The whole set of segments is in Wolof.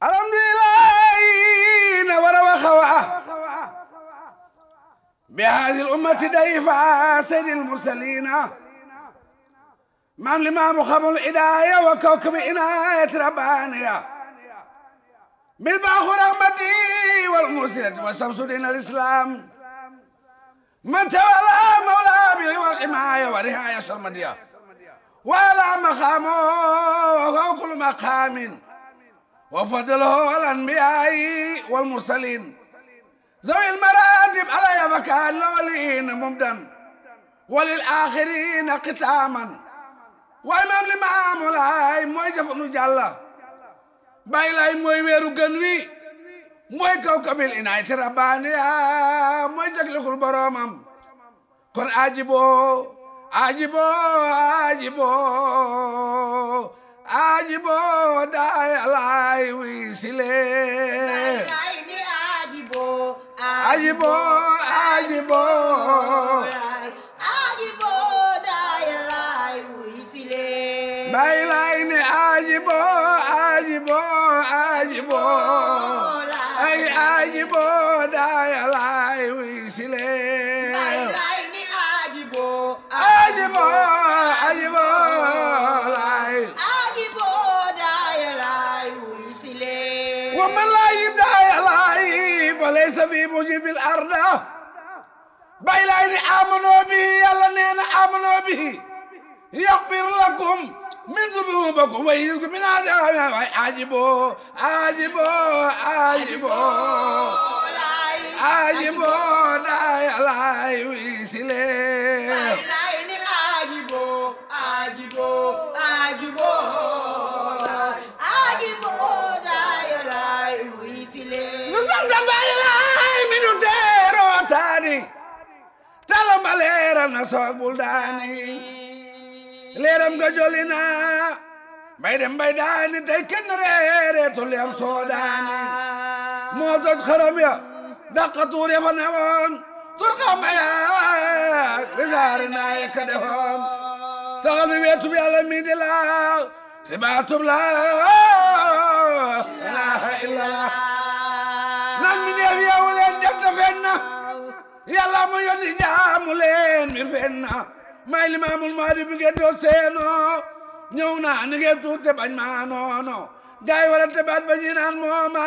الحمد لله نور وخوى بهذه الأمة ضيفا سيد المرسلين مام الإمام خبر الإداية وكوكب إناية ربانية بالباخ رحمتي والمرسلة وشمس دين الإسلام من تولى مولى به والحماية ورعاية شرمدية ولا مقامه وهو كل مقام وفضله على الأنبياء والمرسلين ذوي المراتب على مكان الأولين ممدا وللآخرين ختاما وإمام الإمام لاي موي جفن جالة باي لاي موي ويرو جنوي موي كوكب الإناية ربانية موي جكل كل برامم كن عجبو عجبو عجبو عجبو داي لاي ويسلي عجبو عجبو عجبو داي لاي ويسلي باي لاي عجبو عجبو عجبو اي عجبو داي لاي ويسلي عجبو عجبو لاي عجبو داي لاي ويسلي ومن لا يداي لاي فليس في موجب الأرض بايلاين آمنوا به يلا نين آمنوا به يغفر لكم من ذنوبكم ويجزكم من عذاب عجبو عجبو عجبو عجبو داي لاي ويسلي leeral na soog bul daani leeram nga jolli na bay dem bay daani tey kenn reereetul yam soo daani moo toj xaram ya dàqa tuur ya fa newoon tur xama ya wisaari naa ya ka defoon saxal bi weetub yàlla mi di laaw si baatub laa ilaaha illallah nan mi neef yeewu leen jant feeñ na yàlla mu yónni jaamu leen mi fenna may limaamul maadi bi ngeen doo seeno ñëw naa ni ngeen tuute bañ maa noono gaay warante baat ba ñi naan mooma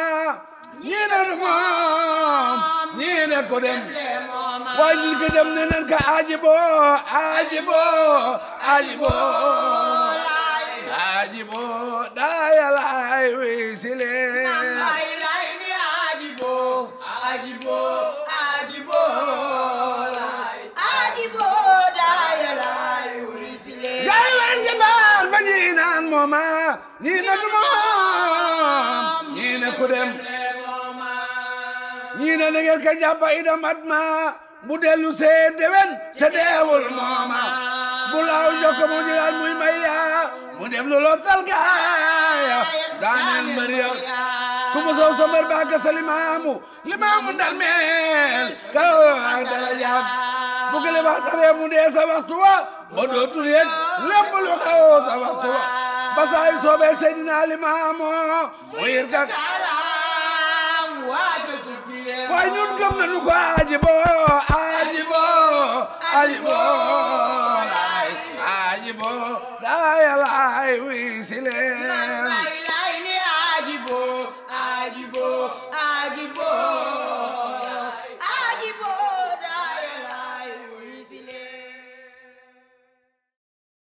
ñii ne du moom ñii ne ko dem waaye ñi ko dem ne nen ka ajibo ajibo ajibo ajibo daaya laay wiisi leen ajibo ajibo mooma ñii ne du moom ñii ne ku dem ñii ne na ngeen ka jàppa idam at ma bu dellu see dewen te deewul mooma bu laaw jokko mu jigaan muy maya mu dem lolo tal gaaya daaneel mbariya ku mu soo somber baaka sa limaamu ndal meel ka darajaam bu gele ba tabe mu dee sa waxtu wa ba dootul yëg lépp lu xew sa waxtu wa basaay soobee Seydina Limaamu mu yir ka waaye ñun gëm nañu ko ajibo ajibo ajibo laay ajibo daaya laay wiisi leen ajibo ajibo